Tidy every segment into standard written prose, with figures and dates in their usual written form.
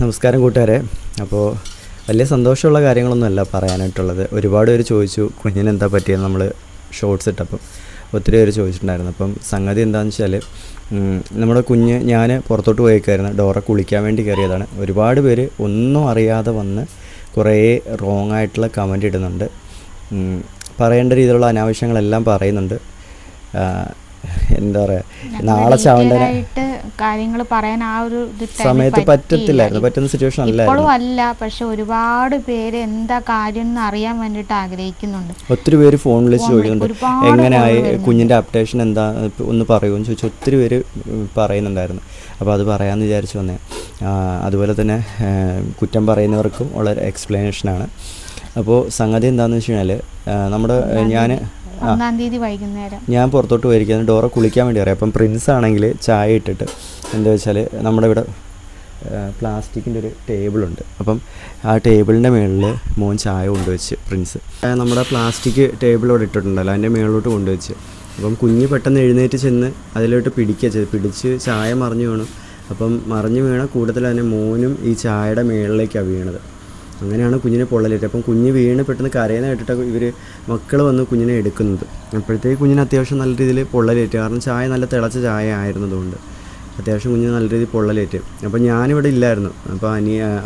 നമസ്കാരം കൂട്ടുകാരെ. അപ്പോൾ വലിയ സന്തോഷമുള്ള കാര്യങ്ങളൊന്നുമല്ല പറയാനായിട്ടുള്ളത്. ഒരുപാട് പേര് ചോദിച്ചു കുഞ്ഞിന് എന്താ പറ്റിയെന്ന് നമ്മൾ ഷോർട്സ് ഇട്ടപ്പം ഒത്തിരി പേര് ചോദിച്ചിട്ടുണ്ടായിരുന്നു. അപ്പം സംഗതി എന്താണെന്ന് വെച്ചാൽ നമ്മുടെ കുഞ്ഞ് ഞാൻ പുറത്തോട്ട് പോയേക്കായിരുന്നു, ഡോറ കുളിക്കാൻ വേണ്ടി കയറിയതാണ്. ഒരുപാട് പേര് ഒന്നും അറിയാതെ വന്ന് കുറേ റോങ് ആയിട്ടുള്ള കമൻ്റ് ഇടുന്നുണ്ട്, പറയേണ്ട രീതിയിലുള്ള അനാവശ്യങ്ങളെല്ലാം പറയുന്നുണ്ട്. എന്താ പറയുക, നാളെ ചാവണ്ടനെ കാര്യങ്ങൾ പറയാൻ ആ ഒരു സമയത്ത് പറ്റുന്ന സിറ്റുവേഷൻ അല്ല. പക്ഷെ ഒരുപാട് പേര് എന്താ കാര്യം എന്ന് അറിയാൻ വേണ്ടിയിട്ട് ആഗ്രഹിക്കുന്നുണ്ട്. ഒത്തിരി പേര് ഫോൺ വിളിച്ച് ചോദിക്കുന്നുണ്ട്, എങ്ങനെയായി കുഞ്ഞിൻ്റെ അപ്ഡേഷൻ എന്താ ഒന്ന് പറയുമെന്ന് ചോദിച്ചു ഒത്തിരി പേര് പറയുന്നുണ്ടായിരുന്നു. അപ്പോൾ അത് പറയാമെന്ന് വിചാരിച്ചു വന്നേ. അതുപോലെ തന്നെ കുറ്റം പറയുന്നവർക്കും ഉള്ള എക്സ്പ്ലനേഷനാണ്. അപ്പോൾ സംഗതി എന്താണെന്ന് വെച്ച് കഴിഞ്ഞാൽ നമ്മുടെ ഞാൻ പുറത്തോട്ട് പോയിരിക്കുന്നത് ഡോറ കുളിക്കാൻ വേണ്ടി അറിയാം. അപ്പം പ്രിൻസ് ആണെങ്കിൽ ചായ ഇട്ടിട്ട് എന്താ വെച്ചാൽ നമ്മുടെ ഇവിടെ പ്ലാസ്റ്റിക്കിൻ്റെ ഒരു ടേബിളുണ്ട്. അപ്പം ആ ടേബിളിൻ്റെ മുകളിൽ മോൻ ചായ കൊണ്ടുവച്ച് പ്രിൻസ് നമ്മുടെ പ്ലാസ്റ്റിക് ടേബിൾ ഇവിടെ ഇട്ടിട്ടുണ്ടല്ലോ, അതിൻ്റെ മുകളിലോട്ട് കൊണ്ടുവച്ച്. അപ്പം കുഞ്ഞ് പെട്ടെന്ന് എഴുന്നേറ്റ് ചെന്ന് അതിലോട്ട് പിടിച്ച് ചായ മറിഞ്ഞു വീണു. അപ്പം മറിഞ്ഞു വീണ കൂടുതൽ തന്നെ മോനും ഈ ചായയുടെ മുകളിലേക്കാണ് വീണത്. അങ്ങനെയാണ് കുഞ്ഞിനെ പൊള്ളലേറ്റ്. അപ്പം കുഞ്ഞ് വീണ് പെട്ടെന്ന് കരയുന്ന കേട്ടിട്ട് ഇവർ മക്കൾ വന്ന് കുഞ്ഞിനെ എടുക്കുന്നത്. അപ്പോഴത്തേക്ക് കുഞ്ഞിന് അത്യാവശ്യം നല്ല രീതിയിൽ പൊള്ളലേറ്റ്. കാരണം ചായ നല്ല തിളച്ച ചായ ആയിരുന്നതുകൊണ്ട് അത്യാവശ്യം കുഞ്ഞിന് നല്ല രീതിയിൽ പൊള്ളലേറ്റ്. അപ്പോൾ ഞാനിവിടെ ഇല്ലായിരുന്നു. അപ്പോൾ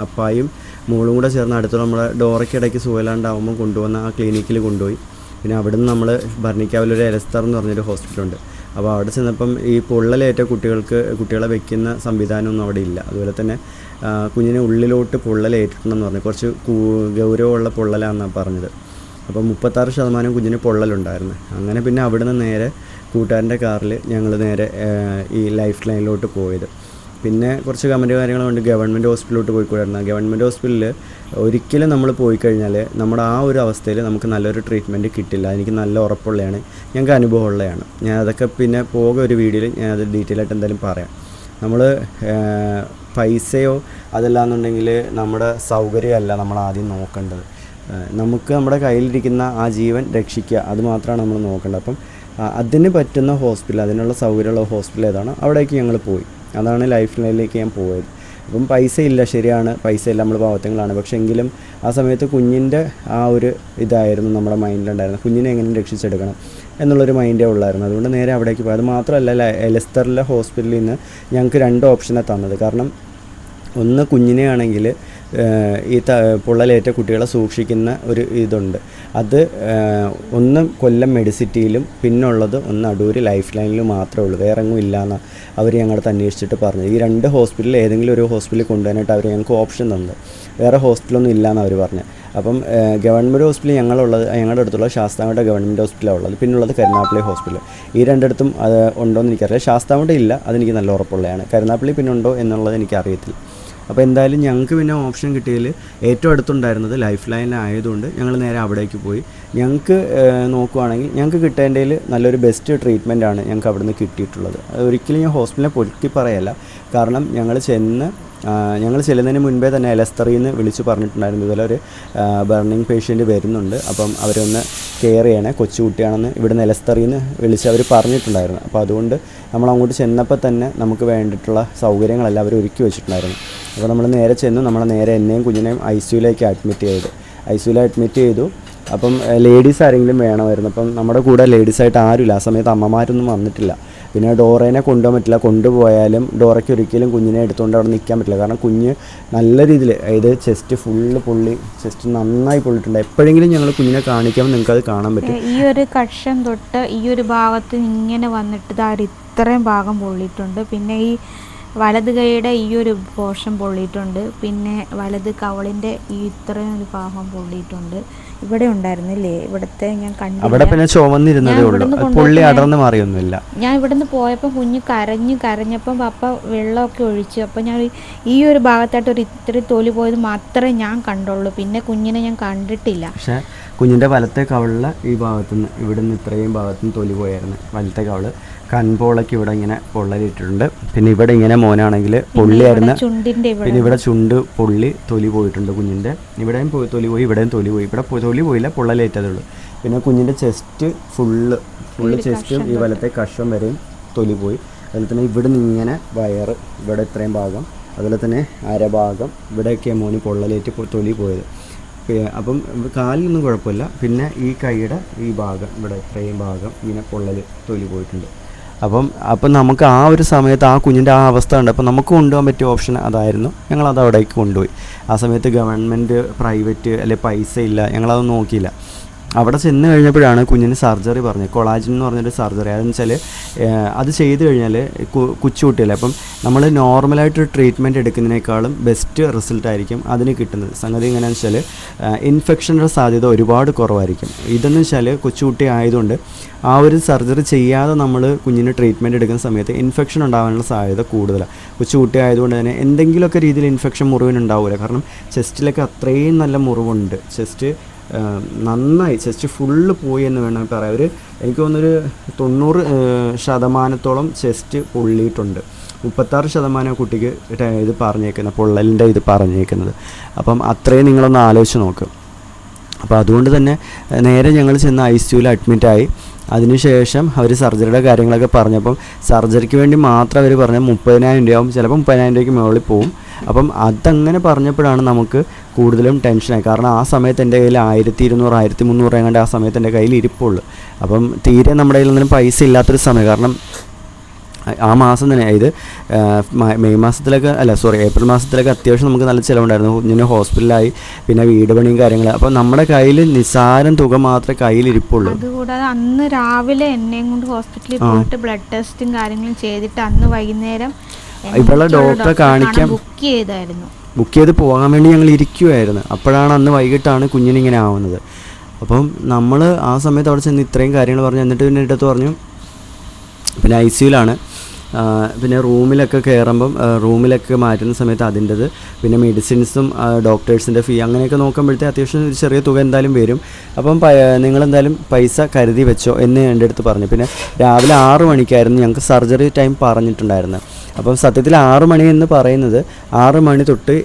അപ്പായും മോളും കൂടെ ചേർന്ന് അടുത്തുള്ള നമ്മുടെ ഡോറയ്ക്കിടയ്ക്ക് സുഖമില്ലാണ്ടാവുമ്പോൾ കൊണ്ടുവന്ന ആ ക്ലിനിക്കിൽ കൊണ്ടുപോയി. പിന്നെ അവിടെ നിന്ന് നമ്മൾ ഭരണിക്കാവിലൊരു എലസ്തർ എന്ന് പറഞ്ഞൊരു ഹോസ്പിറ്റലുണ്ട്. അപ്പോൾ അവിടെ ചെന്നപ്പം ഈ പൊള്ളലേറ്റ കുട്ടികളെ വെക്കുന്ന സംവിധാനമൊന്നും അവിടെ ഇല്ല. അതുപോലെ തന്നെ കുഞ്ഞിനെ ഉള്ളിലോട്ട് പൊള്ളലേറ്റിട്ടുണ്ടെന്ന് പറഞ്ഞു. കുറച്ച് ഗൗരവമുള്ള പൊള്ളലാണെന്നാണ് പറഞ്ഞത്. അപ്പോൾ 36% കുഞ്ഞിന് പൊള്ളലുണ്ടായിരുന്നു. അങ്ങനെ പിന്നെ അവിടെ നിന്ന് നേരെ കൂട്ടുകാരൻ്റെ കാറിൽ ഞങ്ങൾ നേരെ ഈ ലൈഫ് ലൈനിലോട്ട് പോയത്. പിന്നെ കുറച്ച് കമൻറ്റ് കാര്യങ്ങളുണ്ട്, ഗവൺമെൻറ് ഹോസ്പിറ്റലിലോട്ട് പോയിക്കൂടായിരുന്നു. ഗവൺമെൻറ് ഹോസ്പിറ്റലിൽ ഒരിക്കലും നമ്മൾ പോയി കഴിഞ്ഞാൽ നമ്മുടെ ആ ഒരു അവസ്ഥയിൽ നമുക്ക് നല്ലൊരു ട്രീറ്റ്മെൻറ്റ് കിട്ടില്ല. എനിക്ക് നല്ല ഉറപ്പുള്ളതാണ്, ഞങ്ങൾക്ക് അനുഭവമുള്ളതാണ്. ഞാൻ അതൊക്കെ പിന്നെ ഒരു വീഡിയോയിൽ ഞാൻ അത് ഡീറ്റെയിൽ ആയിട്ട് എന്തായാലും പറയാം. നമ്മൾ പൈസയോ അതല്ലാന്നുണ്ടെങ്കിൽ നമ്മുടെ സൗകര്യമല്ല നമ്മൾ ആദ്യം നോക്കേണ്ടത്. നമുക്ക് നമ്മുടെ കയ്യിലിരിക്കുന്ന ആ ജീവൻ രക്ഷിക്കുക, അത് മാത്രമാണ് നമ്മൾ നോക്കേണ്ടത്. അപ്പം അതിന് പറ്റുന്ന ഹോസ്പിറ്റൽ, അതിനുള്ള സൗകര്യമുള്ള ഹോസ്പിറ്റൽ ഏതാണ് അവിടേക്ക് ഞങ്ങൾ പോയി. അതാണ് ലൈഫ് ലൈനിലേക്ക് ഞാൻ പോയത്. അപ്പം പൈസ ഇല്ല, ശരിയാണ്, പൈസ ഇല്ല, നമ്മൾ പാവത്തങ്ങളാണ്. പക്ഷെ എങ്കിലും ആ സമയത്ത് കുഞ്ഞിൻ്റെ ആ ഒരു ഇതായിരുന്നു നമ്മുടെ മൈൻഡിലുണ്ടായിരുന്നു, കുഞ്ഞിനെ എങ്ങനെ രക്ഷിച്ചെടുക്കണം എന്നുള്ളൊരു മൈൻഡേ ഉള്ളായിരുന്നു. അതുകൊണ്ട് നേരെ അവിടേക്ക് പോയി. അത് മാത്രമല്ല, എലസ്തറിലെ ഹോസ്പിറ്റലിൽ നിന്ന് ഞങ്ങൾക്ക് 2 ഓപ്ഷനാണ് തന്നത്. കാരണം ഒന്ന്, കുഞ്ഞിനെ ആണെങ്കിൽ ഈ പൊള്ളലേറ്റ കുട്ടികളെ സൂക്ഷിക്കുന്ന ഒരു ഇതുണ്ട്, അത് ഒന്ന് കൊല്ലം മെഡിസിറ്റിയിലും പിന്നുള്ളത് ഒന്ന് അടൂർ ലൈഫ് ലൈനിലും മാത്രമേ ഉള്ളൂ, വേറെ എങ്ങും ഇല്ലയെന്നാണ് അവർ ഞങ്ങളുടെ അന്വേഷിച്ചിട്ട് പറഞ്ഞത്. ഈ 2 ഹോസ്പിറ്റലിൽ ഏതെങ്കിലും ഒരു ഹോസ്പിറ്റലിൽ കൊണ്ടുപോകാനായിട്ട് അവർ ഞങ്ങൾക്ക് ഓപ്ഷൻ തന്നത്, വേറെ ഹോസ്പിറ്റലൊന്നും ഇല്ലയെന്ന് അവർ പറഞ്ഞത്. അപ്പം ഗവൺമെൻറ് ഹോസ്പിറ്റൽ ഞങ്ങളുടെ അടുത്തുള്ള ശാസ്താംകോട്ട ഗവൺമെൻറ് ഹോസ്പിറ്റലാണ് ഉള്ളത്, പിന്നുള്ളത് കരുനാഗപ്പള്ളി ഹോസ്പിറ്റൽ. ഈ 2 അത് ഉണ്ടോയെന്ന് എനിക്കറിയില്ല. ശാസ്താംകോട്ട ഇല്ല, അതെനിക്ക് നല്ല ഉറപ്പുള്ളതാണ്. കരുനാഗപ്പള്ളി പിന്നെ ഉണ്ടോ എന്നുള്ളത് എനിക്കറിയത്തില്ല. അപ്പോൾ എന്തായാലും ഞങ്ങൾക്ക് പിന്നെ ഓപ്ഷൻ കിട്ടിയതിൽ ഏറ്റവും അടുത്തുണ്ടായിരുന്നത് ലൈഫ് ലൈൻ ആയതുകൊണ്ട് ഞങ്ങൾ നേരെ അവിടേക്ക് പോയി. ഞങ്ങൾക്ക് നോക്കുവാണെങ്കിൽ ഞങ്ങൾക്ക് കിട്ടേണ്ടതിൽ നല്ലൊരു ബെസ്റ്റ് ട്രീറ്റ്മെൻറ്റാണ് ഞങ്ങൾക്ക് അവിടെ നിന്ന് കിട്ടിയിട്ടുള്ളത്. ഒരിക്കലും ഞാൻ ഹോസ്പിറ്റലിനെ പൊരുത്തി പറയല്ല. കാരണം ഞങ്ങൾ ചെല്ലുന്നതിന് മുൻപേ തന്നെ എലസ്തറിൽ നിന്ന് വിളിച്ച് പറഞ്ഞിട്ടുണ്ടായിരുന്നു, ഇതുപോലെ ഒരു ബർണിങ് പേഷ്യൻറ്റ് വരുന്നുണ്ട്, അപ്പം അവരൊന്ന് കെയർ ചെയ്യണേ, കൊച്ചുകുട്ടിയാണെന്ന് ഇവിടുന്ന് എലസ്തറിൽ നിന്ന് വിളിച്ച് അവർ പറഞ്ഞിട്ടുണ്ടായിരുന്നു. അപ്പോൾ അതുകൊണ്ട് നമ്മൾ അങ്ങോട്ട് ചെന്നപ്പോൾ തന്നെ നമുക്ക് വേണ്ടിയിട്ടുള്ള സൗകര്യങ്ങളെല്ലാം അവർ ഒരുക്കി വെച്ചിട്ടുണ്ടായിരുന്നു. അപ്പോൾ നമ്മൾ നേരെ ചെന്നു, നേരെ എന്നെയും കുഞ്ഞിനെയും ICUലേക്ക് അഡ്മിറ്റ് ചെയ്തു. അപ്പം ലേഡീസ് ആരെങ്കിലും വേണമായിരുന്നു. അപ്പം നമ്മുടെ കൂടെ ലേഡീസായിട്ട് ആരുമില്ല. ആ സമയത്ത് അമ്മമാരൊന്നും വന്നിട്ടില്ല. പിന്നെ ഡോറേനെ കൊണ്ടുപോകാൻ പറ്റില്ല, കൊണ്ടുപോയാലും ഡോറയ്ക്ക് ഒരിക്കലും കുഞ്ഞിനെ എടുത്തുകൊണ്ട് അവിടെ നിൽക്കാൻ പറ്റില്ല. കാരണം കുഞ്ഞ് നല്ല രീതിയിൽ ചെസ്റ്റ് നന്നായി പൊള്ളിയിട്ടുണ്ട്. എപ്പോഴെങ്കിലും ഞങ്ങൾ കുഞ്ഞിനെ കാണിക്കുമ്പോൾ നിങ്ങൾക്കത് കാണാൻ പറ്റും. ഈ ഒരു കക്ഷം തൊട്ട് ഈ ഒരു ഭാഗത്ത് ഇങ്ങനെ വന്നിട്ട് ഇത്രയും ഭാഗം പൊള്ളിയിട്ടുണ്ട്. പിന്നെ ഈ വലത് കൈയുടെ ഈ ഒരു പോർഷൻ പൊള്ളിയിട്ടുണ്ട്. പിന്നെ വലത് കവളിൻ്റെ ഈ ഇത്രയും ഒരു ഭാഗം പൊള്ളിയിട്ടുണ്ട്. ഇവിടെ ഉണ്ടായിരുന്നില്ലേ, ഇവിടുത്തെ ഞാൻ കണ്ടില്ല. ഞാൻ ഇവിടുന്ന് പോയപ്പോൾ കുഞ്ഞ് കരഞ്ഞപ്പം പപ്പ വെള്ളമൊക്കെ ഒഴിച്ചു. അപ്പം ഞാൻ ഈ ഒരു ഭാഗത്തായിട്ട് ഒരു ഇത്തിരി തൊലി പോയത് മാത്രമേ ഞാൻ കണ്ടുള്ളൂ. പിന്നെ കുഞ്ഞിനെ ഞാൻ കണ്ടിട്ടില്ല. പക്ഷേ കുഞ്ഞിൻ്റെ വലത്തെ കവളിൽ ഈ ഭാഗത്തുനിന്ന് ഇവിടുന്ന് ഇത്രയും ഭാഗത്തുനിന്ന് തൊലി പോയായിരുന്നു. വലത്തെ കവള് കൺപോളയ്ക്ക് ഇവിടെ ഇങ്ങനെ പൊള്ളലിട്ടിട്ടുണ്ട്. പിന്നെ ഇവിടെ ഇങ്ങനെ മോനാണെങ്കിൽ പൊള്ളിയായിരുന്നു. പിന്നെ ഇവിടെ ചുണ്ട് പൊള്ളി തൊലി പോയിട്ടുണ്ട് കുഞ്ഞിൻ്റെ. ഇവിടെയും തൊലി പോയി, ഇവിടെയും തൊലി പോയി. ഇവിടെ തൊലി പോയില്ല, പൊള്ളലേറ്റതേ ഉള്ളൂ. പിന്നെ കുഞ്ഞിൻ്റെ ചെസ്റ്റ് ഫുള്ള് ചെസ്റ്റും ഈ വലത്തെ കഷം വരെയും തൊലി പോയി. അതുപോലെ തന്നെ ഇവിടെ നിന്ന് ഇങ്ങനെ വയറ് ഇവിടെ ഇത്രയും ഭാഗം അതുപോലെ തന്നെ അരഭാഗം ഇവിടെയൊക്കെ മോന് പൊള്ളലേറ്റ് തൊലി പോയത്. അപ്പം കാലിലൊന്നും കുഴപ്പമില്ല. പിന്നെ ഈ കൈയുടെ ഈ ഭാഗം ഇവിടെ ഇത്രയും ഭാഗം ഇങ്ങനെ തൊലി പോയിട്ടുണ്ട്. അപ്പം നമുക്ക് ആ ഒരു സമയത്ത് ആ കുഞ്ഞിൻ്റെ ആ അവസ്ഥ ഉണ്ട്. അപ്പം നമുക്ക് കൊണ്ടുപോകാൻ പറ്റിയ ഓപ്ഷൻ അതായിരുന്നു. ഞങ്ങളത് അവിടേക്ക് കൊണ്ടുപോയി. ആ സമയത്ത് ഗവൺമെൻറ് പ്രൈവറ്റ് അല്ലെങ്കിൽ പൈസ ഇല്ല, ഞങ്ങളതൊന്നും നോക്കിയില്ല. അവിടെ ചെന്ന് കഴിഞ്ഞപ്പോഴാണ് കുഞ്ഞിന് സർജറി പറഞ്ഞത്. കൊളാജൻ എന്ന് പറഞ്ഞൊരു സർജറി. അതെന്ന് വെച്ചാൽ അത് ചെയ്ത് കഴിഞ്ഞാൽ കൊച്ചുകുട്ടിയല്ലേ, അപ്പം നമ്മൾ നോർമലായിട്ടൊരു ട്രീറ്റ്മെൻറ്റ് എടുക്കുന്നതിനേക്കാളും ബെസ്റ്റ് റിസൾട്ടായിരിക്കും അതിന് കിട്ടുന്നത്. സംഗതി എങ്ങനെയാണെന്ന് വെച്ചാൽ ഇൻഫെക്ഷൻ്റെ സാധ്യത ഒരുപാട് കുറവായിരിക്കും. ഇതെന്ന് വെച്ചാൽ കൊച്ചുകുട്ടി ആയതുകൊണ്ട് ആ ഒരു സർജറി ചെയ്യാതെ നമ്മൾ കുഞ്ഞിന് ട്രീറ്റ്മെൻറ്റ് എടുക്കുന്ന സമയത്ത് ഇൻഫെക്ഷൻ ഉണ്ടാകാനുള്ള സാധ്യത കൂടുതലാണ്. കൊച്ചുകുട്ടി ആയതുകൊണ്ട് തന്നെ എന്തെങ്കിലുമൊക്കെ രീതിയിൽ ഇൻഫെക്ഷൻ മുറിവിനുണ്ടാവില്ല. കാരണം ചെസ്റ്റിലൊക്കെ അത്രയും നല്ല മുറിവുണ്ട്. ചെസ്റ്റ് നന്നായി ചെസ്റ്റ് ഫുള്ള് പോയി എന്ന് വേണമെങ്കിൽ പറയാം. എനിക്ക് തോന്നുന്നൊരു 90% ചെസ്റ്റ് പൊള്ളിയിട്ടുണ്ട്. 36% കുട്ടിക്ക് ഇത് പറഞ്ഞേക്കുന്നത്, പൊള്ളലിൻ്റെ ഇത് പറഞ്ഞേക്കുന്നത്. അപ്പം അത്രയും നിങ്ങളൊന്ന് ആലോചിച്ച് നോക്ക്. അപ്പോൾ അതുകൊണ്ട് തന്നെ നേരെ ഞങ്ങൾ ചെന്ന് ICUവിൽ അഡ്മിറ്റായി. അതിനുശേഷം അവർ സർജറിയുടെ കാര്യങ്ങളൊക്കെ പറഞ്ഞപ്പം സർജറിക്ക് വേണ്ടി മാത്രം അവർ പറഞ്ഞ 30,000 രൂപയാവും, ചിലപ്പോൾ 30,000 രൂപയ്ക്ക് മുകളിൽ പോവും. അപ്പം അതങ്ങനെ പറഞ്ഞപ്പോഴാണ് നമുക്ക് കൂടുതലും ടെൻഷനായി. കാരണം ആ സമയത്ത് എൻ്റെ കയ്യിൽ 1200 1300 എങ്ങാണ്ട് ആ സമയത്ത് എൻ്റെ കയ്യിൽ ഇരിപ്പുള്ളൂ. അപ്പം തീരെ നമ്മുടെ കയ്യിൽ ഒന്നും പൈസ ഇല്ലാത്തൊരു സമയം. കാരണം ആ മാസം തന്നെ, ഇത് ഏപ്രിൽ മാസത്തിലൊക്കെ അത്യാവശ്യം നമുക്ക് നല്ല ചിലവുണ്ടായിരുന്നു. കുഞ്ഞിന് ഹോസ്പിറ്റലായി, പിന്നെ വീട് പണിയും കാര്യങ്ങൾ. അപ്പോൾ നമ്മുടെ കയ്യിൽ നിസ്സാരം തുക മാത്രമേ കയ്യിലിരിപ്പുള്ളൂ. അതുകൂടാതെ അന്ന് രാവിലെ എന്നെയും കൊണ്ട് ഹോസ്പിറ്റലിൽ പോയിട്ട് ബ്ലഡ് ടെസ്റ്റും കാര്യങ്ങളും ചെയ്തിട്ട് അന്ന് വൈകുന്നേരം ഇവളെ ഡോക്ടറെ കാണിക്കാൻ ബുക്ക് ചെയ്ത് പോകാൻ വേണ്ടി ഞങ്ങൾ ഇരിക്കുമായിരുന്നു. അപ്പോഴാണ് അന്ന് വൈകിട്ടാണ് കുഞ്ഞിനിങ്ങനെ ആവുന്നത്. അപ്പം നമ്മൾ ആ സമയത്ത് അവിടെ ചെന്ന് ഇത്രയും കാര്യങ്ങൾ പറഞ്ഞു. എന്നിട്ട് പിന്നെ അടുത്ത് പറഞ്ഞു, പിന്നെ ICUവിലാണ്. പിന്നെ റൂമിലൊക്കെ കയറുമ്പം റൂമിലൊക്കെ മാറ്റുന്ന സമയത്ത് അതിൻ്റെത്, പിന്നെ മെഡിസിൻസും ഡോക്ടേഴ്സിൻ്റെ ഫീ അങ്ങനെയൊക്കെ നോക്കുമ്പോഴത്തേ അത്യാവശ്യം ഒരു ചെറിയ തുക എന്തായാലും വരും. അപ്പം നിങ്ങളെന്തായാലും പൈസ കരുതി വെച്ചോ എന്ന് എൻ്റെ അടുത്ത് പറഞ്ഞു. പിന്നെ രാവിലെ 6 മണിക്കായിരുന്നു ഞങ്ങൾക്ക് സർജറി ടൈം പറഞ്ഞിട്ടുണ്ടായിരുന്നത്. അപ്പം സത്യത്തിൽ 6 മണി എന്ന് പറയുന്നത് 6 മണി തൊട്ട്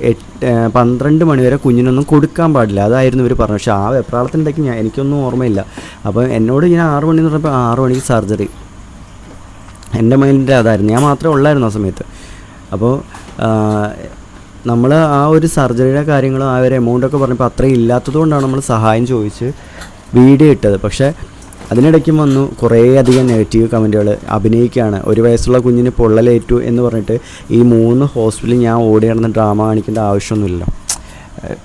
12 മണി വരെ കുഞ്ഞിനൊന്നും കൊടുക്കാൻ പാടില്ല, അതായിരുന്നു ഇവർ പറഞ്ഞത്. പക്ഷേ ആ വെപ്രാളത്തിനിടയ്ക്ക് എനിക്കൊന്നും ഓർമ്മയില്ല. അപ്പം എന്നോട് ഇങ്ങനെ 6 മണി എന്ന് പറഞ്ഞപ്പോൾ 6 മണിക്ക് സർജറി, എൻ്റെ മൈൻഡിൽ അതായിരുന്നു. ഞാൻ മാത്രമേ ഉള്ളായിരുന്നു ആ സമയത്ത്. അപ്പോൾ നമ്മൾ ആ ഒരു സർജറിയുടെ കാര്യങ്ങളും ആ ഒരു എമൗണ്ടൊക്കെ പറഞ്ഞപ്പോൾ അത്രയും ഇല്ലാത്തത് കൊണ്ടാണ് നമ്മൾ സഹായം ചോദിച്ച് വീഡിയോ ഇട്ടത്. പക്ഷേ അതിനിടയ്ക്കും വന്നു കുറേയധികം നെഗറ്റീവ് കമൻറ്റുകൾ. അഭിനയിക്കുകയാണ്, 1 വയസ്സുള്ള കുഞ്ഞിന് പൊള്ളലേറ്റു എന്ന് പറഞ്ഞിട്ട് ഈ 3 ഹോസ്പിറ്റലിൽ ഞാൻ ഓടി നടന്ന് ഡ്രാമ കാണിക്കേണ്ട ആവശ്യമൊന്നുമില്ല.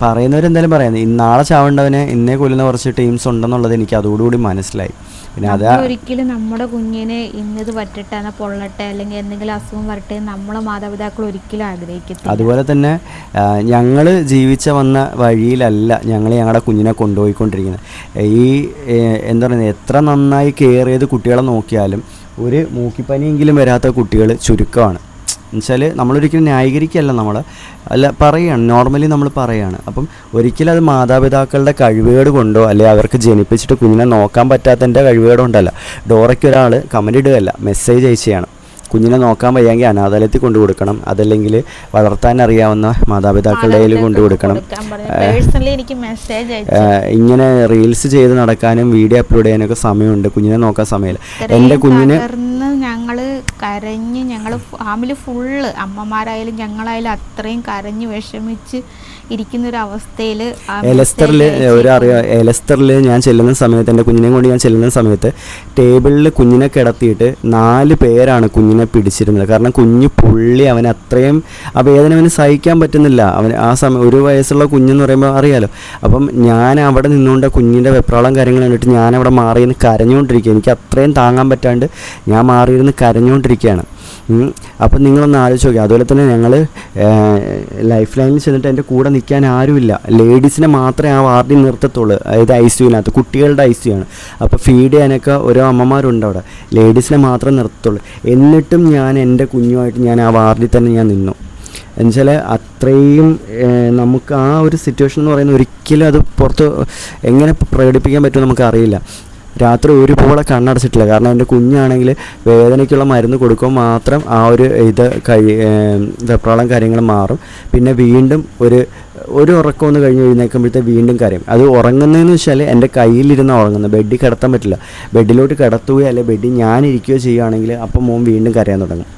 പറയുന്നവരെന്തായാലും പറയുന്നത്, നാളെ ചാവേണ്ടവനെ ഇന്നേ കൊല്ലുന്ന കുറച്ച് ടീംസ് ഉണ്ടെന്നുള്ളത് എനിക്ക് അതോടുകൂടി മനസ്സിലായി. പിന്നെ ഒരിക്കലും നമ്മുടെ കുഞ്ഞിനെ ഇന്നത് പറ്റട്ടെ, എന്നാൽ പൊള്ളട്ടെ, അല്ലെങ്കിൽ എന്തെങ്കിലും അസുഖം വരട്ടെ നമ്മളെ മാതാപിതാക്കൾ ഒരിക്കലും ആഗ്രഹിക്കത്തില്ല. അതുപോലെ തന്നെ ഞങ്ങൾ വന്ന വഴിയിലല്ല ഞങ്ങളുടെ കുഞ്ഞിനെ കൊണ്ടുപോയിക്കൊണ്ടിരിക്കുന്നത്. ഈ എന്താ പറയുന്നത്, എത്ര നന്നായി കെയർ ചെയ്ത് കുട്ടികളെ നോക്കിയാലും ഒരു മൂക്കിപ്പനിയെങ്കിലും വരാത്ത കുട്ടികൾ ചുരുക്കമാണ്. എന്നുവെച്ചാൽ നമ്മളൊരിക്കലും ന്യായീകരിക്കുകയല്ല, പറയുകയാണ്, നോർമലി നമ്മൾ പറയുകയാണ്. അപ്പം ഒരിക്കലും അത് മാതാപിതാക്കളുടെ കഴിവുകേട് കൊണ്ടോ അല്ലെങ്കിൽ അവർക്ക് ജനിപ്പിച്ചിട്ട് കുഞ്ഞിനെ നോക്കാൻ പറ്റാത്തതിൻ്റെ കഴിവുകേട് കൊണ്ടല്ല. ഡോറയ്ക്ക് ഒരാൾ കമൻറ്റ് ഇടുകയല്ല, മെസ്സേജ് അയക്കുകയാണ്. കുഞ്ഞിനെ നോക്കാൻ വയ്യെങ്കിൽ അനാഥാലയത്തിൽ കൊണ്ടു കൊടുക്കണം, അതല്ലെങ്കിൽ വളർത്താൻ അറിയാവുന്ന മാതാപിതാക്കളുടെ കയ്യിൽ കൊണ്ടു കൊടുക്കണം. ഇങ്ങനെ റീൽസ് ചെയ്ത് നടക്കാനും വീഡിയോ അപ്ലോഡ് ചെയ്യാനൊക്കെ സമയമുണ്ട്, കുഞ്ഞിനെ നോക്കാൻ സമയമില്ല. എൻ്റെ കുഞ്ഞിന് ഞങ്ങൾ കരഞ്ഞ്, ഞങ്ങൾ ഫാമിലി ഫുള്ള് അമ്മമാരായാലും ഞങ്ങളായാലും അത്രയും കരഞ്ഞ് വിഷമിച്ച് ഇരിക്കുന്നൊരവസ്ഥയിൽ എലസ്റ്ററിൽ ഞാൻ ചെല്ലുന്ന സമയത്ത്, എൻ്റെ കുഞ്ഞിനെ കൊണ്ട് ഞാൻ ചെല്ലുന്ന സമയത്ത് ടേബിളിൽ കുഞ്ഞിനെ കിടത്തിയിട്ട് 4 പേരാണ് കുഞ്ഞിനെ പിടിച്ചിരുന്നത്. കാരണം കുഞ്ഞ് പുള്ളി, അവൻ അത്രയും ആ വേദന അവന് സഹിക്കാൻ പറ്റുന്നില്ല. അവൻ ആ സമയം 1 വയസ്സുള്ള കുഞ്ഞെന്ന് പറയുമ്പോൾ അറിയാലോ. അപ്പം ഞാൻ അവിടെ നിന്നുകൊണ്ട് കുഞ്ഞിൻ്റെ വെപ്രാളം കാര്യങ്ങൾ കണ്ടിട്ട് ഞാനവിടെ മാറിയിരുന്ന് കരഞ്ഞുകൊണ്ടിരിക്കുക. എനിക്ക് അത്രയും താങ്ങാൻ പറ്റാണ്ട് ഞാൻ മാറിയിരുന്ന് കരഞ്ഞുകൊണ്ടിരിക്കുകയാണ്. അപ്പം നിങ്ങളൊന്ന് ആലോചിച്ച് നോക്കി. അതുപോലെ തന്നെ ഞങ്ങൾ ലൈഫ് ലൈനിൽ ചെന്നിട്ട് എൻ്റെ കൂടെ നിൽക്കാൻ ആരുമില്ല. ലേഡീസിനെ മാത്രമേ ആ വാർഡിൽ നിർത്തത്തുള്ളൂ. അതായത് ICUവിനകത്ത് കുട്ടികളുടെ ICU ആണ്. അപ്പോൾ ഫീഡ് ചെയ്യാനൊക്കെ ഓരോ അമ്മമാരുണ്ട് അവിടെ. ലേഡീസിനെ മാത്രമേ നിർത്തത്തുള്ളൂ. എന്നിട്ടും ഞാൻ എൻ്റെ കുഞ്ഞുമായിട്ട് ഞാൻ ആ വാർഡിൽ തന്നെ ഞാൻ നിന്നു. എന്നുവെച്ചാൽ അത്രയും നമുക്ക് ആ ഒരു സിറ്റുവേഷൻ എന്ന് പറയുന്നത് ഒരിക്കലും അത് പുറത്ത് എങ്ങനെ പ്രകടിപ്പിക്കാൻ പറ്റുമോ നമുക്കറിയില്ല. രാത്രി ഒരുപോലെ കണ്ണടച്ചിട്ടില്ല. കാരണം എൻ്റെ കുഞ്ഞാണെങ്കിൽ വേദനയ്ക്കുള്ള മരുന്ന് കൊടുക്കുമ്പോൾ മാത്രം ആ ഒരു വെപ്രാളം കാര്യങ്ങൾ മാറും. പിന്നെ വീണ്ടും ഒരു ഉറക്കം ഒന്ന് കഴിഞ്ഞ് എഴുന്നേൽക്കുമ്പോഴത്തെ വീണ്ടും കരയും. അത് ഉറങ്ങുന്നതെന്ന് വെച്ചാൽ എൻ്റെ കയ്യിലിരുന്ന് ഉറങ്ങുന്നത്, ബെഡിൽ കിടത്താൻ പറ്റില്ല. ബെഡിലോട്ട് കിടത്തുകയോ അല്ലെങ്കിൽ ബെഡിൽ ഞാനിരിക്കുകയോ ചെയ്യുകയാണെങ്കിൽ അപ്പം മോൻ വീണ്ടും കരയാൻ തുടങ്ങും.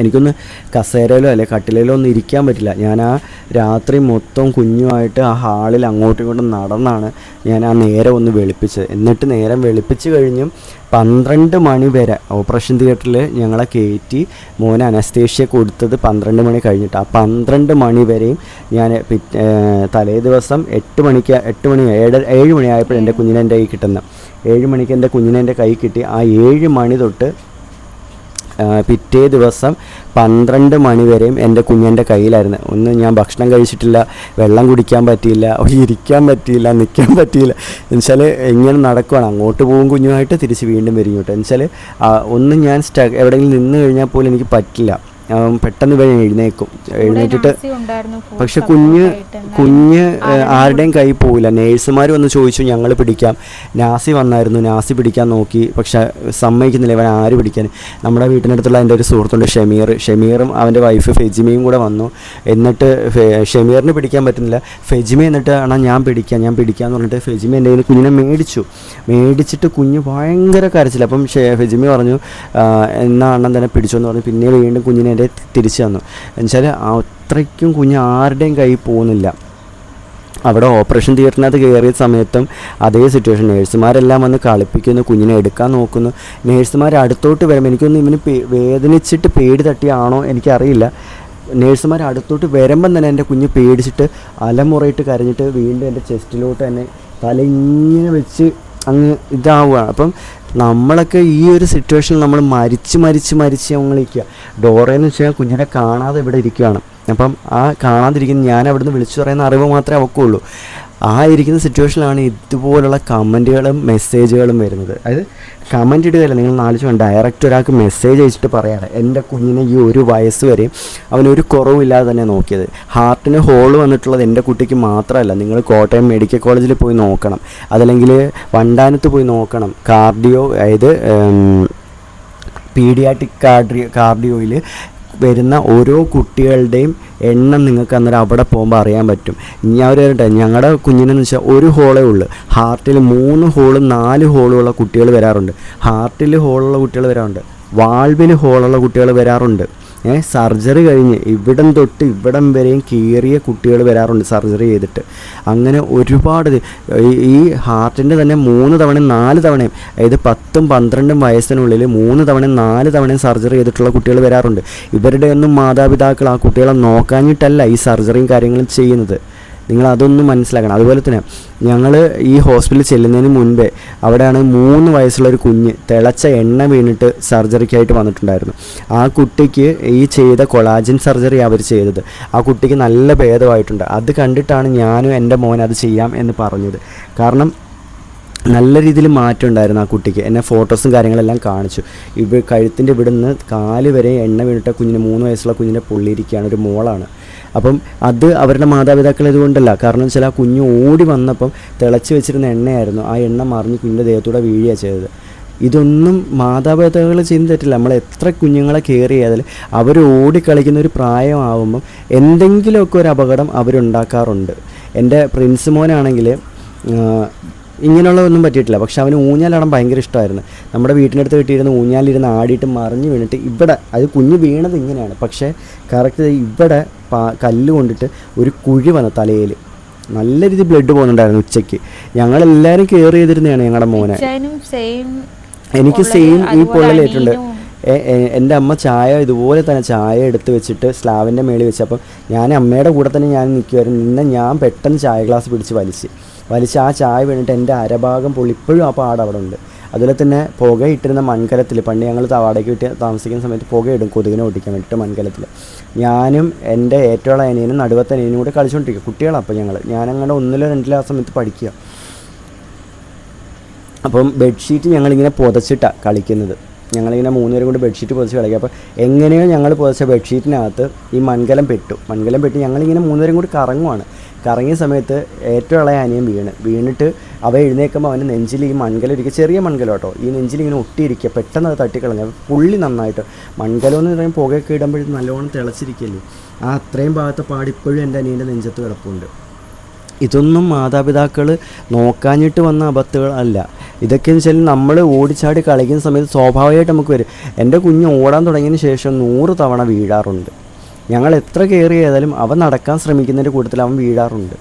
എനിക്കൊന്ന് കസേരയിലോ അല്ലെ കട്ടിലയിലോ ഒന്നും ഇരിക്കാൻ പറ്റില്ല. ഞാൻ ആ രാത്രി മൊത്തം കുഞ്ഞുമായിട്ട് ആ ഹാളിൽ അങ്ങോട്ടും ഇങ്ങോട്ടും നടന്നാണ് ഞാൻ ആ നേരം ഒന്ന് വെളുപ്പിച്ചത്. എന്നിട്ട് നേരം വെളുപ്പിച്ച് കഴിഞ്ഞും 12 മണി വരെ ഓപ്പറേഷൻ തിയേറ്ററിൽ ഞങ്ങളെ കയറ്റി മോനെ അനസ്തേഷ്യ കൊടുത്തത് 12 മണി കഴിഞ്ഞിട്ട്. ആ 12 മണി വരെയും ഞാൻ തലേ ദിവസം 8 മണിക്ക് 7 മണി ആയപ്പോൾ എൻ്റെ കുഞ്ഞിനെ എൻ്റെ കൈ കിട്ടുന്ന 7 മണിക്ക് എൻ്റെ കുഞ്ഞിനെ എൻ്റെ കൈ കിട്ടി. ആ 7 മണി തൊട്ട് പിറ്റേ ദിവസം 12 മണി വരെയും എൻ്റെ കുഞ്ഞിൻ്റെ കയ്യിലായിരുന്നു. ഒന്ന് ഞാൻ ഭക്ഷണം കഴിച്ചിട്ടില്ല, വെള്ളം കുടിക്കാൻ പറ്റിയില്ല, ഇരിക്കാൻ പറ്റിയില്ല, നിൽക്കാൻ പറ്റിയില്ല. എന്നുവെച്ചാൽ ഇങ്ങനെ നടക്കുകയാണ്, അങ്ങോട്ട് പോകും കുഞ്ഞുമായിട്ട്, തിരിച്ച് വീണ്ടും വരും ഇങ്ങോട്ട്. എന്നുവെച്ചാൽ ഒന്നും ഞാൻ എവിടെയെങ്കിലും നിന്ന് കഴിഞ്ഞാൽ പോലും എനിക്ക് പറ്റില്ല. പെട്ടെന്ന് ഇവ എഴുന്നേക്കും, എഴുന്നേറ്റിട്ട് പക്ഷെ കുഞ്ഞ് ആരുടെയും കൈ പോവില്ല. നേഴ്സുമാർ വന്ന് ചോദിച്ചു, ഞങ്ങൾ പിടിക്കാം. നാസി വന്നായിരുന്നു, നാസി പിടിക്കാൻ നോക്കി, പക്ഷെ സമ്മതിക്കുന്നില്ല. ഇവൻ ആര് പിടിക്കാൻ? നമ്മുടെ വീട്ടിനടുത്തുള്ള എൻ്റെ ഒരു സുഹൃത്തുണ്ട് ഷമീറും അവൻ്റെ വൈഫ് ഫെജിമയും കൂടെ വന്നു. എന്നിട്ട് ഷമീറിന് പിടിക്കാൻ പറ്റുന്നില്ല. ഫെജിമ എന്നിട്ട് ആണോ ഞാൻ പിടിക്കാമെന്ന് പറഞ്ഞിട്ട് ഫെജിമ എൻ്റെ കയ്യിൽ കുഞ്ഞിനെ മേടിച്ചിട്ട് കുഞ്ഞ് ഭയങ്കര കരച്ചില്ല. അപ്പം ഫെജിമ പറഞ്ഞു എന്നാ അണ്ണൻ തന്നെ പിടിച്ചോന്ന് പറഞ്ഞു. പിന്നെ വീണ്ടും കുഞ്ഞിനെ തിരിച്ചു തന്നു. എന്നുവെച്ചാൽ അത്രയ്ക്കും കുഞ്ഞ് ആരുടെയും കൈ പോകുന്നില്ല. അവിടെ ഓപ്പറേഷൻ തിയേറ്ററിനകത്ത് കയറിയ സമയത്തും അതേ സിറ്റുവേഷൻ. നേഴ്സുമാരെല്ലാം വന്ന് കളിപ്പിക്കുന്നു, കുഞ്ഞിനെ എടുക്കാൻ നോക്കുന്നു. നേഴ്സുമാർ അടുത്തോട്ട് വരുമ്പോൾ എനിക്കൊന്ന് ഇവന് വേദനിച്ചിട്ട് പേടി തട്ടിയാണോ എനിക്കറിയില്ല. നേഴ്സുമാർ അടുത്തോട്ട് വരുമ്പം തന്നെ എൻ്റെ കുഞ്ഞ് പേടിച്ചിട്ട് അലമുറയിട്ട് കരഞ്ഞിട്ട് വീണ്ടും എൻ്റെ ചെസ്റ്റിലോട്ട് തന്നെ തല ഇങ്ങനെ വെച്ച് അങ്ങ് ഇതാവുകയാണ്. അപ്പം നമ്മളൊക്കെ ഈ ഒരു സിറ്റുവേഷനിൽ നമ്മൾ മരിച്ച് ഞങ്ങളിരിക്കുക. ഡോറയെന്ന് വെച്ചാൽ കുഞ്ഞിനെ കാണാതെ ഇവിടെ ഇരിക്കുകയാണ്. അപ്പം ആ കാണാതിരിക്കുന്ന ഞാൻ അവിടുന്ന് വിളിച്ചു പറയുന്ന അറിവ് മാത്രമേ അവക്കുള്ളൂ. ആ ഇരിക്കുന്ന സിറ്റുവേഷനിലാണ് ഇതുപോലുള്ള കമൻറ്റുകളും മെസ്സേജുകളും വരുന്നത്. അതായത് കമൻറ്റ് ഇടുകയല്ല, നിങ്ങൾ നാലിച്ച് വേണം, ഡയറക്റ്റ് ഒരാൾക്ക് മെസ്സേജ് അയച്ചിട്ട് പറയാണ് എൻ്റെ കുഞ്ഞിനെ ഈ ഒരു വയസ്സ് വരെയും അവനൊരു കുറവില്ലാതെ തന്നെ നോക്കിയത്. ഹാർട്ടിന് ഹോൾ വന്നിട്ടുള്ളത് എൻ്റെ കുട്ടിക്ക് മാത്രമല്ല, നിങ്ങൾ കോട്ടയം മെഡിക്കൽ കോളേജിൽ പോയി നോക്കണം, അതല്ലെങ്കിൽ വണ്ടാനത്ത് പോയി നോക്കണം. കാർഡിയോ, അതായത് പീഡിയാട്രിക് കാർഡിയോയിൽ വരുന്ന ഓരോ കുട്ടികളുടെയും എണ്ണം നിങ്ങൾക്ക് അന്നേരം അവിടെ പോകുമ്പോൾ അറിയാൻ പറ്റും. ഞാൻ ഒരു പറയട്ടെ, ഞങ്ങളുടെ കുഞ്ഞിനെന്ന് വെച്ചാൽ ഒരു ഹോളേ ഉള്ളൂ. ഹാർട്ടിൽ 3 ഹോളും 4 ഹോളുള്ള കുട്ടികൾ വരാറുണ്ട്. ഹാർട്ടിൽ ഹോളുള്ള കുട്ടികൾ വരാറുണ്ട്, വാൾവിൽ ഹോളുള്ള കുട്ടികൾ വരാറുണ്ട്. സർജറി കഴിഞ്ഞ് ഇവിടം തൊട്ട് ഇവിടം വരെയും കീറിയ കുട്ടികൾ വരാറുണ്ട് സർജറി ചെയ്തിട്ട്. അങ്ങനെ ഒരുപാട് ഈ ഹാർട്ടിൻ്റെ തന്നെ 3 തവണയും 4 തവണയും, അതായത് 10ഉം 12ഉം വയസ്സിനുള്ളിൽ 3 തവണയും 4 തവണയും സർജറി ചെയ്തിട്ടുള്ള കുട്ടികൾ വരാറുണ്ട്. ഇവരുടെ ഒന്നും മാതാപിതാക്കൾ ആ കുട്ടികളെ നോക്കാഞ്ഞിട്ടല്ല ഈ സർജറിയും കാര്യങ്ങളും ചെയ്യുന്നത്. നിങ്ങൾ അതൊന്നും മനസ്സിലാക്കണം. അതുപോലെ തന്നെ ഞങ്ങൾ ഈ ഹോസ്പിറ്റലിൽ ചെല്ലുന്നതിന് മുൻപേ അവിടെയാണ് 3 വയസ്സുള്ളൊരു കുഞ്ഞ് തിളച്ച എണ്ണ വീണിട്ട് സർജറിക്കായിട്ട് വന്നിട്ടുണ്ടായിരുന്നു. ആ കുട്ടിക്ക് ഈ ചെയ്ത കൊളാജൻ സർജറി അവർ ചെയ്തത്. ആ കുട്ടിക്ക് നല്ല ഭേദമായിട്ടുണ്ട്. അത് കണ്ടിട്ടാണ് ഞാനും എൻ്റെ മോൻ അത് ചെയ്യാം എന്ന് പറഞ്ഞത്. കാരണം നല്ല രീതിയിൽ മാറ്റം ഉണ്ടായിരുന്നു ആ കുട്ടിക്ക്. എന്നെ ഫോട്ടോസും കാര്യങ്ങളെല്ലാം കാണിച്ചു. കഴുത്തിൻ്റെ ഇവിടുന്ന് കാല് വരെ എണ്ണ വീണിട്ട കുഞ്ഞിന് 3 വയസ്സുള്ള കുഞ്ഞിനെ പൊള്ളിയിരിക്കുകയാണ്, ഒരു മോളാണ്. അപ്പം അത് അവരുടെ മാതാപിതാക്കൾ ഇതുകൊണ്ടല്ല, കാരണം വെച്ചാൽ ആ കുഞ്ഞ് ഓടി വന്നപ്പം തിളച്ച് വെച്ചിരുന്ന എണ്ണയായിരുന്നു. ആ എണ്ണ മറിഞ്ഞ് കുഞ്ഞിൻ്റെ ദേഹത്തൂടെ വീഴുകയാണ് ചെയ്തത്. ഇതൊന്നും മാതാപിതാക്കൾ ചെയ്യുന്ന തെറ്റില്ല. നമ്മൾ എത്ര കുഞ്ഞുങ്ങളെ കെയർ ചെയ്താൽ അവർ ഓടിക്കളിക്കുന്ന ഒരു പ്രായമാകുമ്പം എന്തെങ്കിലുമൊക്കെ ഒരു അപകടം അവരുണ്ടാക്കാറുണ്ട്. എൻ്റെ പ്രിൻസ് മോനാണെങ്കിൽ ഇങ്ങനെയുള്ളതൊന്നും പറ്റിയിട്ടില്ല, പക്ഷെ അവന് ഊഞ്ഞാലാടാൻ ഭയങ്കര ഇഷ്ടമായിരുന്നു. നമ്മുടെ വീട്ടിനടുത്ത് കിട്ടിയിരുന്ന ഊഞ്ഞാലിരുന്ന് ആടിയിട്ട് മറിഞ്ഞ് വീണിട്ട് ഇവിടെ, അത് കുഞ്ഞ് വീണത് ഇങ്ങനെയാണ്, പക്ഷേ കറക്റ്റ് ഇവിടെ കല്ല് കൊണ്ടിട്ട് ഒരു കുഴി വന്ന തലയിൽ നല്ല രീതിയിൽ ബ്ലഡ് പോകുന്നുണ്ടായിരുന്നു ഉച്ചയ്ക്ക്. ഞങ്ങളെല്ലാവരും കെയർ ചെയ്തിരുന്നതാണ് ഞങ്ങളുടെ മോനെ. എനിക്ക് സെയിം ഈ പൊള്ളലേറ്റുണ്ട്. എൻ്റെ അമ്മ ചായ ഇതുപോലെ തന്നെ ചായ എടുത്ത് വെച്ചിട്ട് സ്ലാവിൻ്റെ മേളിൽ വെച്ച്, അപ്പം ഞാൻ അമ്മയുടെ കൂടെ തന്നെ ഞാൻ നിൽക്കുമായിരുന്നു. ഞാൻ പെട്ടെന്ന് ചായ ഗ്ലാസ് പിടിച്ച് വലിച്ച് ആ ചായ വീണിട്ട് എൻ്റെ അരഭാഗം പൊള്ളി. ഇപ്പോഴും ആ പാട് അവിടെ ഉണ്ട്. അതുപോലെ തന്നെ പുക ഇട്ടിരുന്ന മൺകലത്തിൽ, പണ്ട് ഞങ്ങൾ വാടകയ്ക്ക് വിട്ട് താമസിക്കുന്ന സമയത്ത് പുകയിടും കൊതുകിനെ ഓടിക്കാൻ വേണ്ടിയിട്ട് മൺകലത്തിൽ. ഞാനും എൻ്റെ ഏറ്റവും അനിയനും നടുവത്തെ അനിയനും കൂടെ കളിച്ചുകൊണ്ടിരിക്കുക. കുട്ടികളാണ് അപ്പോൾ ഞാനങ്ങനെ 1-ലോ 2-ലോ ആ സമയത്ത് പഠിക്കുക. അപ്പം ബെഡ്ഷീറ്റ് ഞങ്ങളിങ്ങനെ പുതച്ചിട്ടാണ് കളിക്കുന്നത്. ഞങ്ങളിങ്ങനെ 3 പേരും കൂടി ബെഡ്ഷീറ്റ് പുതച്ച് കളിക്കുക. അപ്പോൾ എങ്ങനെയോ ഞങ്ങൾ പുതച്ച ബെഡ്ഷീറ്റിനകത്ത് ഈ മൺകലം പെട്ട് ഞങ്ങളിങ്ങനെ 3 പേരും കൂടി കറങ്ങിയ സമയത്ത് ഏറ്റവും ഇളയ അനിയൻ വീണിട്ട് അവ എഴുന്നേൽക്കുമ്പോൾ അവൻ്റെ നെഞ്ചിൽ ഈ മൺകലം ഇരിക്കുക, ചെറിയ മൺകലം കേട്ടോ, ഈ നെഞ്ചിലിങ്ങനെ ഒട്ടിയിരിക്കുക. പെട്ടെന്ന് അത് തട്ടിക്കളഞ്ഞ പുള്ളി നന്നായിട്ട്. മൺകലം എന്ന് പറയുമ്പോൾ പുകയൊക്കെ ഇടുമ്പോഴേക്കും നല്ലോണം തിളച്ചിരിക്കല്ലേ, ആ അത്രയും ഭാഗത്തെ പാടിപ്പോഴും എൻ്റെ അനിയൻ്റെ നെഞ്ചത്ത് കിടപ്പുണ്ട്. ഇതൊന്നും മാതാപിതാക്കൾ നോക്കാഞ്ഞിട്ട് വന്ന അബദ്ധങ്ങൾ അല്ല. ഇതൊക്കെ എന്ന് വെച്ചാൽ നമ്മൾ ഓടിച്ചാടി കളിക്കുന്ന സമയത്ത് സ്വാഭാവികമായിട്ട് നമുക്ക് വരും. എൻ്റെ കുഞ്ഞ് ഓടാൻ തുടങ്ങിയതിന് ശേഷം 100 തവണ വീഴാറുണ്ട്. ഞങ്ങൾ എത്ര കെയർ ചെയ്താലും അവൻ നടക്കാൻ ശ്രമിക്കുന്നതിൻ്റെ കൂട്ടത്തിൽ അവൻ വീഴാറുണ്ട്.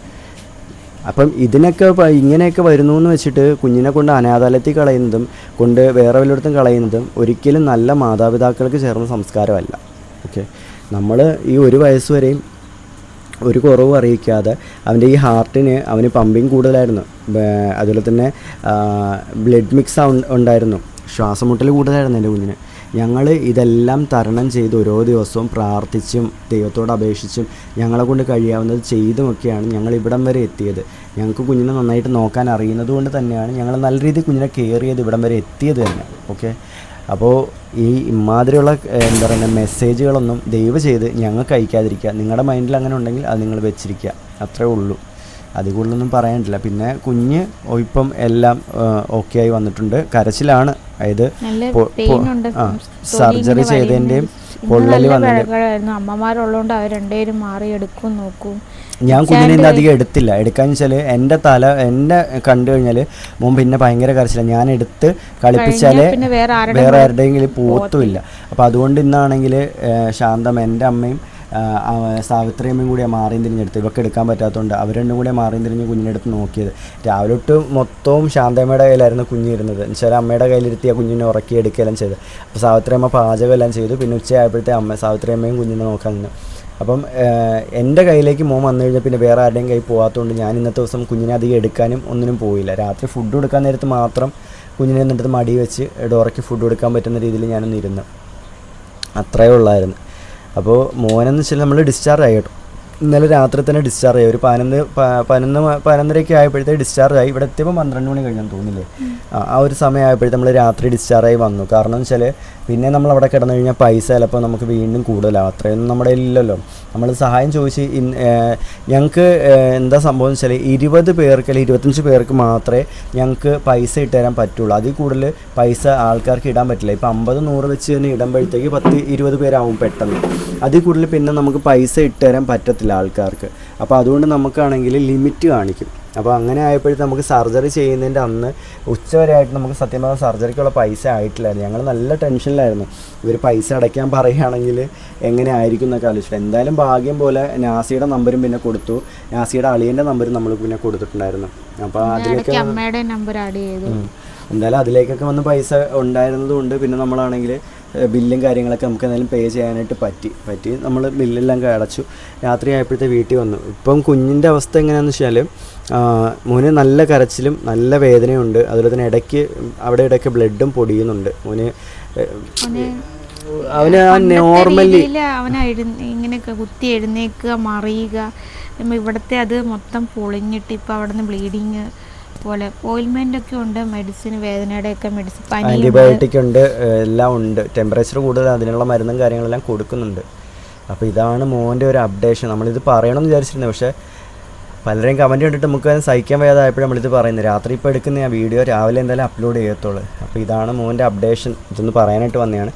അപ്പം ഇതിനൊക്കെ ഇങ്ങനെയൊക്കെ വരുന്നു എന്ന് വെച്ചിട്ട് കുഞ്ഞിനെ കൊണ്ട് അനാഥാലയത്തിൽ കളയുന്നതും കൊണ്ട് വേറെ വല്ലയിടത്തും കളയുന്നതും ഒരിക്കലും നല്ല മാതാപിതാക്കൾക്ക് ചേർന്ന സംസ്കാരമല്ല. ഓക്കെ, നമ്മൾ ഈ 1 വയസ്സ് വരെയും ഒരു കുറവും അറിയിക്കാതെ അവൻ്റെ ഈ ഹാർട്ടിന് അവന് പമ്പിങ് കൂടുതലായിരുന്നു, അതുപോലെ തന്നെ ബ്ലഡ് മിക്സ് ഉണ്ടായിരുന്നു, ശ്വാസമുട്ടൽ കൂടുതലായിരുന്നു എൻ്റെ കുഞ്ഞിന്. ഞങ്ങൾ ഇതെല്ലാം തരണം ചെയ്ത് ഓരോ ദിവസവും പ്രാർത്ഥിച്ചും ദൈവത്തോട് അപേക്ഷിച്ചും ഞങ്ങളെ കൊണ്ട് കഴിയാവുന്നത് ചെയ്തുമൊക്കെയാണ് ഞങ്ങൾ ഇവിടം വരെ എത്തിയത്. ഞങ്ങൾക്ക് കുഞ്ഞിനെ നന്നായിട്ട് നോക്കാൻ അറിയുന്നത് കൊണ്ട് തന്നെയാണ് ഞങ്ങൾ നല്ല രീതിയിൽ കുഞ്ഞിനെ കെയർ ചെയ്ത് ഇവിടം വരെ എത്തിയത് തന്നെ. ഓക്കെ, അപ്പോൾ ഈ ഇമാതിരിയുള്ള എന്താ പറയുക മെസ്സേജുകളൊന്നും ദയവ് ചെയ്ത് ഞങ്ങൾക്ക് അയക്കാതിരിക്കുക. നിങ്ങളുടെ മൈൻഡിൽ അങ്ങനെ ഉണ്ടെങ്കിൽ അത് നിങ്ങൾ വെച്ചിരിക്കുക, അത്രേ ഉള്ളൂ. അതിൽ കൂടുതലൊന്നും പറയാനില്ല. പിന്നെ കുഞ്ഞ് ഇപ്പം എല്ലാം ഓക്കെ ആയി വന്നിട്ടുണ്ട്. കരച്ചിലാണ്, അതായത് സർജറി ചെയ്തതിൻ്റെയും പൊള്ളൽ വന്നതിൻ്റെയും. അമ്മമാരുള്ളതുകൊണ്ട് അവർ രണ്ടുപേരും മാറിയെടുക്കും നോക്കും. ഞാൻ കുഞ്ഞിനെ ഇന്ന് അധികം എടുത്തില്ല. എടുക്കാന്ന് വെച്ചാൽ എന്നെ കണ്ടു കഴിഞ്ഞാൽ പിന്നെ ഭയങ്കര കരച്ചില്ല. ഞാൻ എടുത്ത് കളിപ്പിച്ചാലേ വേറെ ആരുടെയെങ്കിലും പോത്തുമില്ല. അപ്പോൾ അതുകൊണ്ട് ഇന്നാണെങ്കിൽ ശാന്തം എൻ്റെ അമ്മയും സാവിത്രിയമ്മയും കൂടെ മാറിയും തിരിഞ്ഞെടുത്ത്, ഇവർക്ക് എടുക്കാൻ പറ്റാത്തതുകൊണ്ട് അവർ രണ്ടും കൂടെ മാറിയും തിരിഞ്ഞ് കുഞ്ഞിനെടുത്ത് നോക്കിയത്. രാവിലെ തൊട്ട് മൊത്തവും ശാന്തമ്മയുടെ കയ്യിലായിരുന്നു കുഞ്ഞിരുന്നത്. എന്നുവെച്ചാൽ അമ്മയുടെ കയ്യിലിരുത്തി ആ കുഞ്ഞിനെ ഉറക്കി എടുക്കുകയെല്ലാം ചെയ്ത്. അപ്പോൾ സാവിത്രിയമ്മ പാചകം എല്ലാം ചെയ്തു. പിന്നെ ഉച്ചയായപ്പോഴത്തെ സാവിത്രിയമ്മയും കുഞ്ഞിനെ നോക്കാൻ നിന്ന്. അപ്പം എൻ്റെ കയ്യിലേക്ക് മോൻ വന്നു കഴിഞ്ഞാൽ പിന്നെ വേറെ ആരുടെയും കയ്യിൽ പോകാത്തതുകൊണ്ട് ഞാൻ ഇന്നത്തെ ദിവസം കുഞ്ഞിനെ അധികം എടുക്കാനും ഒന്നിനും പോയില്ല. രാത്രി ഫുഡ് കൊടുക്കാൻ നേരത്ത് മാത്രം കുഞ്ഞിനെ എന്നിട്ട് മടി വെച്ച് ഡോറയ്ക്ക് ഫുഡ് കൊടുക്കാൻ പറ്റുന്ന രീതിയിൽ ഞാനൊന്ന് ഇരുന്നു, അത്രയേ ഉള്ളായിരുന്നു. അപ്പോൾ മോനെന്ന് വെച്ചാൽ നമ്മൾ ഡിസ്ചാർജ് ആയി കേട്ടോ. ഇന്നലെ രാത്രി തന്നെ ഡിസ്ചാർജ് ആയി. ഒരു 11:30 ആയപ്പോഴത്തേക്ക് ഡിസ്ചാർജ് ആയി. ഇവിടെ എത്തിയപ്പോൾ 12 മണി കഴിഞ്ഞാൽ തോന്നില്ലേ, ആ ഒരു സമയമായപ്പോഴത്തേക്ക് നമ്മൾ രാത്രി ഡിസ്ചാർജ് ആയി വന്നു. കാരണം എന്ന് വെച്ചാൽ പിന്നെ നമ്മൾ അവിടെ കിടന്നു കഴിഞ്ഞാൽ പൈസ ചിലപ്പോൾ നമുക്ക് വീണ്ടും കൂടുതലാവും. അത്രയൊന്നും നമ്മുടെ ഇല്ലല്ലോ. നമ്മൾ സഹായം ചോദിച്ച് ഞങ്ങൾക്ക് എന്താ സംഭവം എന്ന് വെച്ചാൽ 20 പേർക്ക് അല്ലെങ്കിൽ 25 പേർക്ക് മാത്രമേ ഞങ്ങൾക്ക് പൈസ ഇട്ട് തരാൻ പറ്റുള്ളൂ. അതിൽ കൂടുതൽ പൈസ ആൾക്കാർക്ക് ഇടാൻ പറ്റില്ല. ഇപ്പോൾ 50-100 വെച്ച് തന്നെ ഇടുമ്പോഴത്തേക്ക് 10-20 പേരാവും പെട്ടെന്ന്. അതിൽ കൂടുതൽ പിന്നെ നമുക്ക് പൈസ ഇട്ട് തരാൻ പറ്റത്തില്ല ആൾക്കാർക്ക്. അപ്പോൾ അതുകൊണ്ട് നമുക്കാണെങ്കിൽ ലിമിറ്റ് കാണിക്കും. അപ്പോൾ അങ്ങനെ ആയപ്പോഴത്തെ നമുക്ക് സർജറി ചെയ്യുന്നതിൻ്റെ അന്ന് ഉച്ചവരെ ആയിട്ട് നമുക്ക് സത്യം പറഞ്ഞാൽ സർജറിക്കുള്ള പൈസ ആയിട്ടില്ലായിരുന്നു. ഞങ്ങൾ നല്ല ടെൻഷനിലായിരുന്നു. ഇവർ പൈസ അടയ്ക്കാൻ പറയുകയാണെങ്കിൽ എങ്ങനെ ആയിരിക്കും എന്നൊക്കെ ആലോചിച്ചു. എന്തായാലും ഭാഗ്യം പോലെ നാസിയുടെ നമ്പരും പിന്നെ കൊടുത്തു. നാസിയുടെ അളിയൻ്റെ നമ്പരും നമ്മൾ പിന്നെ കൊടുത്തിട്ടുണ്ടായിരുന്നു. അപ്പോൾ അതിലേക്ക് അമ്മയുടെ നമ്പർ ആഡ് ചെയ്തു. എന്തായാലും അതിലേക്കൊക്കെ വന്ന് പൈസ ഉണ്ടായിരുന്നത് കൊണ്ട് പിന്നെ നമ്മളാണെങ്കിൽ ബില്ലും കാര്യങ്ങളൊക്കെ നമുക്ക് എന്തായാലും പേ ചെയ്യാനായിട്ട് പറ്റി നമ്മൾ ബില്ലെല്ലാം അടച്ചു. രാത്രി ആയപ്പോഴത്തെ വീട്ടിൽ വന്നു. ഇപ്പം കുഞ്ഞിൻ്റെ അവസ്ഥ എങ്ങനെയാണെന്ന് വെച്ചാൽ മോന് നല്ല കരച്ചിലും നല്ല വേദനയുണ്ട്. അതുപോലെ തന്നെ ഇടയ്ക്ക് ബ്ലഡും പൊടിയുന്നുണ്ട്. അവന് ആ നോർമലി ഇങ്ങനെയൊക്കെ കുത്തി എഴുന്നേക്കുക, മറിയുക. ഇവിടുത്തെ അത് മൊത്തം പൊളിഞ്ഞിട്ട് ഇപ്പം അവിടെ നിന്ന് ബ്ലീഡിങ് പോലെ. ഓയിൽമെൻ്റ് ഒക്കെ ഉണ്ട്, മെഡിസിൻ, വേദനയുടെയൊക്കെ മെഡിസിൻ, ആൻറ്റിബയോട്ടിക് ഉണ്ട്, എല്ലാം ഉണ്ട്. ടെമ്പറേച്ചർ കൂടുതൽ അതിനുള്ള മരുന്നും കാര്യങ്ങളെല്ലാം കൊടുക്കുന്നുണ്ട്. അപ്പോൾ ഇതാണ് മോൻ്റെ ഒരു അപ്ഡേഷൻ. നമ്മളിത് പറയണമെന്ന് വിചാരിച്ചിരുന്നത്, പക്ഷേ പലരെയും കമൻറ്റ് കണ്ടിട്ട് നമുക്ക് സഹിക്കാൻ വയ്യാതായപ്പോഴും നമ്മളിത് പറയുന്നത്. രാത്രി ഇപ്പോൾ എടുക്കുന്ന ആ വീഡിയോ രാവിലെ എന്തായാലും അപ്ലോഡ് ചെയ്യത്തുള്ളൂ. അപ്പോൾ ഇതാണ് മോൻ്റെ അപ്ഡേഷൻ. ഇതൊന്ന് പറയാനായിട്ട് വന്നതാണ്.